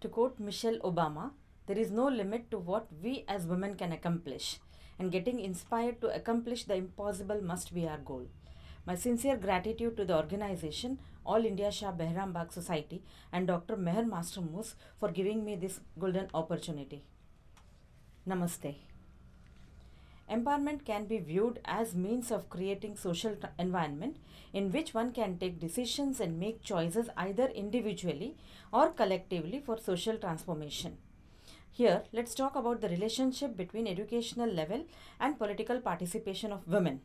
To quote Michelle Obama, there is no limit to what we as women can accomplish, and getting inspired to accomplish the impossible must be our goal. My sincere gratitude to the organization, All India Shah Behram Bagh Society, and Dr. Meher Master Moose for giving me this golden opportunity. Namaste. Empowerment can be viewed as means of creating social environment in which one can take decisions and make choices either individually or collectively for social transformation. Here, let's talk about the relationship between educational level and political participation of women.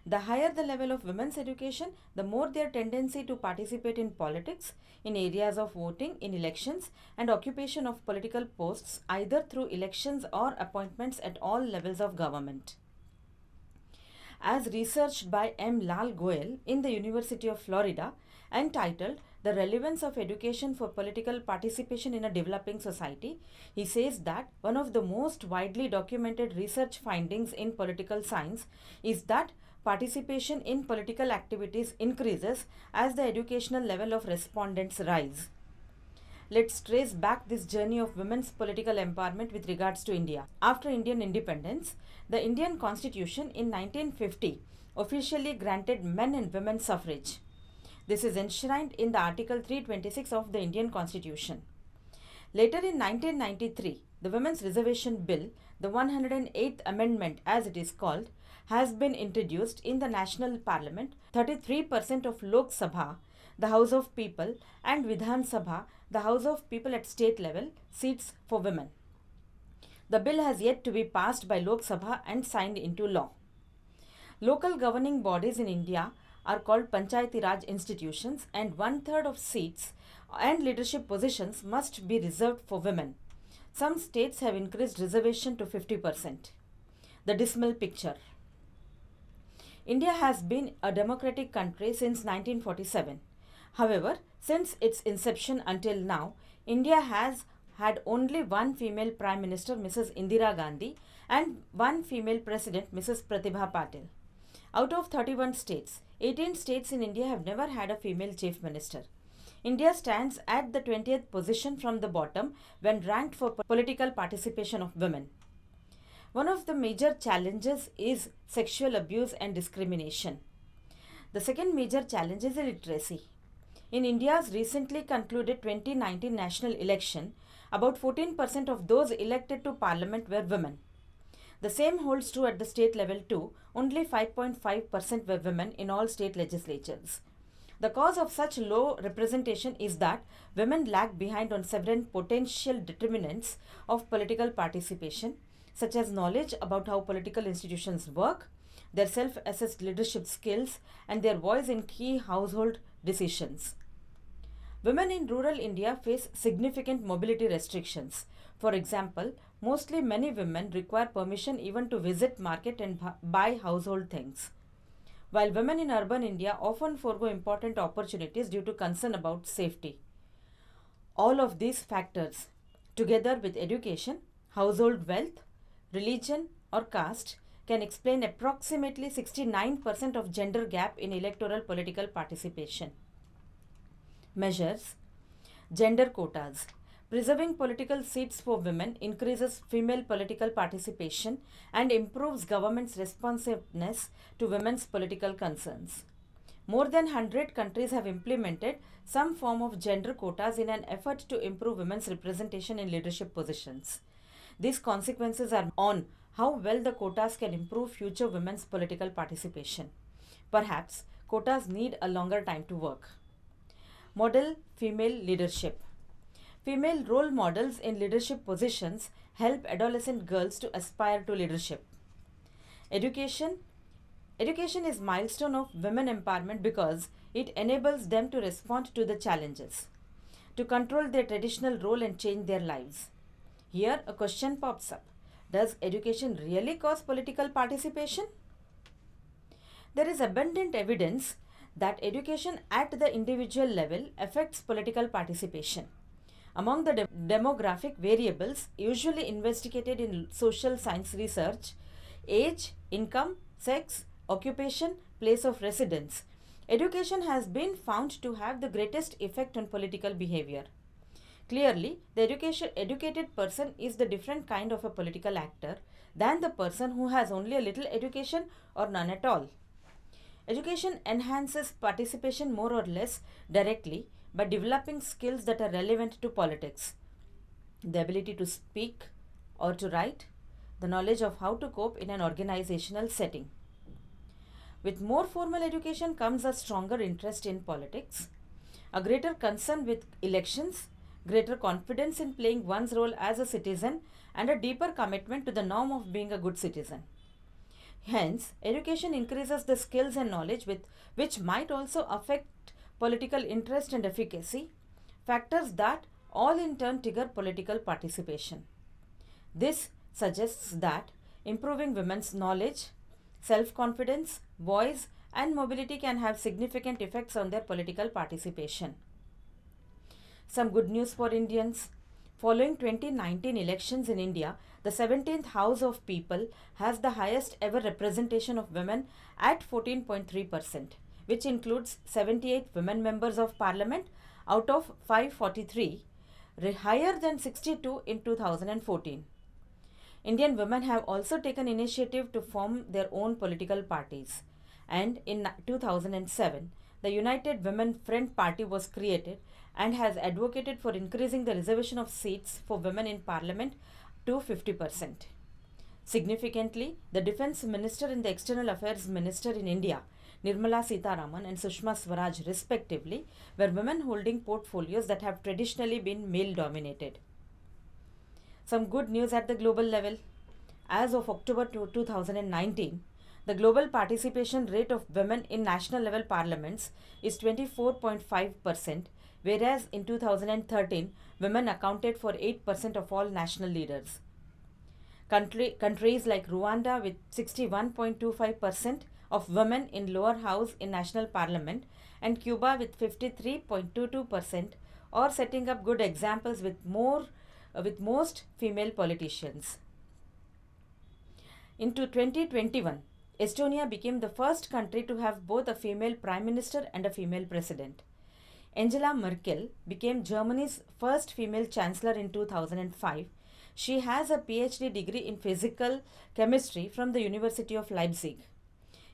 The higher the level of women's education, the more their tendency to participate in politics, in areas of voting, in elections, and occupation of political posts either through elections or appointments at all levels of government. As researched by M. Lal Goel in the University of Florida, entitled The Relevance of Education for Political Participation in a Developing Society, he says that one of the most widely documented research findings in political science is that participation in political activities increases as the educational level of respondents rise. Let's trace back this journey of women's political empowerment with regards to India. After Indian independence, the Indian Constitution in 1950 officially granted men and women suffrage. This is enshrined in the Article 326 of the Indian Constitution. Later in 1993, the Women's Reservation Bill, the 108th Amendment as it is called, has been introduced in the National Parliament. 33% of Lok Sabha, the House of People, and Vidhan Sabha, the House of People at state level, seats for women. The bill has yet to be passed by Lok Sabha and signed into law. Local governing bodies in India are called Panchayati Raj institutions, and 1/3 of seats and leadership positions must be reserved for women. Some states have increased reservation to 50%. The dismal picture. India has been a democratic country since 1947. However, since its inception until now, India has had only one female Prime Minister, Mrs. Indira Gandhi, and one female President, Mrs. Pratibha Patil. Out of 31 states, 18 states in India have never had a female Chief Minister. India stands at the 20th position from the bottom when ranked for political participation of women. One of the major challenges is sexual abuse and discrimination. The second major challenge is illiteracy. In India's recently concluded 2019 national election, about 14% of those elected to parliament were women. The same holds true at the state level too. Only 5.5% were women in all state legislatures. The cause of such low representation is that women lag behind on several potential determinants of political participation, such as knowledge about how political institutions work, their self-assessed leadership skills, and their voice in key household decisions. Women in rural India face significant mobility restrictions. For example, many women require permission even to visit market and buy household things, while women in urban India often forego important opportunities due to concern about safety. All of these factors, together with education, household wealth, religion, or caste, can explain approximately 69% of gender gap in electoral political participation. Measures. Gender quotas. Preserving political seats for women increases female political participation and improves government's responsiveness to women's political concerns. More than 100 countries have implemented some form of gender quotas in an effort to improve women's representation in leadership positions. These consequences are on how well the quotas can improve future women's political participation. Perhaps quotas need a longer time to work. Model female leadership. Female role models in leadership positions help adolescent girls to aspire to leadership. Education. Education is a milestone of women empowerment because it enables them to respond to the challenges, to control their traditional role and change their lives. Here a question pops up. Does education really cause political participation? There is abundant evidence that education at the individual level affects political participation. Among the demographic variables usually investigated in social science research, age, income, sex, occupation, place of residence, education has been found to have the greatest effect on political behavior. Clearly, the educated person is the different kind of a political actor than the person who has only a little education or none at all. Education enhances participation more or less directly by developing skills that are relevant to politics. The ability to speak or to write, the knowledge of how to cope in an organizational setting. With more formal education comes a stronger interest in politics, a greater concern with elections, greater confidence in playing one's role as a citizen, and a deeper commitment to the norm of being a good citizen. Hence, education increases the skills and knowledge which might also affect political interest and efficacy, factors that all in turn trigger political participation. This suggests that improving women's knowledge, self-confidence, voice, and mobility can have significant effects on their political participation. Some good news for Indians. Following 2019 elections in India, the 17th House of People has the highest ever representation of women at 14.3%, which includes 78 women members of parliament out of 543, higher than 62 in 2014. Indian women have also taken initiative to form their own political parties, and in 2007, the United Women Front Party was created and has advocated for increasing the reservation of seats for women in parliament to 50%. Significantly, the Defence Minister and the External Affairs Minister in India, Nirmala Sitharaman and Sushma Swaraj respectively, were women holding portfolios that have traditionally been male-dominated. Some good news at the global level. As of October 2019, the global participation rate of women in national level parliaments is 24.5%, whereas in 2013, women accounted for 8% of all national leaders. Countries like Rwanda with 61.25% of women in lower house in national parliament and Cuba with 53.22% are setting up good examples with most female politicians. Into 2021, Estonia became the first country to have both a female prime minister and a female president. Angela Merkel became Germany's first female chancellor in 2005. She has a PhD degree in physical chemistry from the University of Leipzig.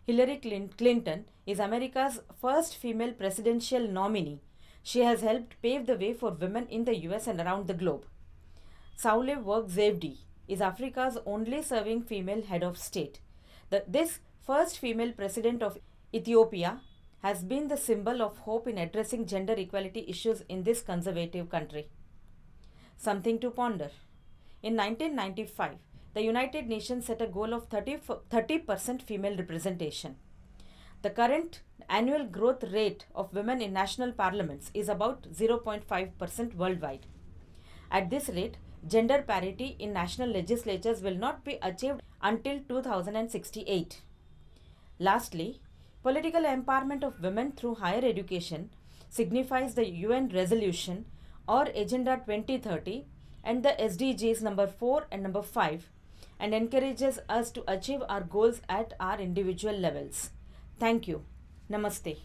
Hillary Clinton is America's first female presidential nominee. She has helped pave the way for women in the US and around the globe. Sahle Work Zewde is Africa's only serving female head of state. This first female president of Ethiopia has been the symbol of hope in addressing gender equality issues in this conservative country. Something to ponder. In 1995, the United Nations set a goal of 30% female representation. The current annual growth rate of women in national parliaments is about 0.5% worldwide. At this rate, gender parity in national legislatures will not be achieved until 2068. Lastly, political empowerment of women through higher education signifies the UN resolution or Agenda 2030 and the SDGs number 4 and number 5 and encourages us to achieve our goals at our individual levels. Thank you. Namaste.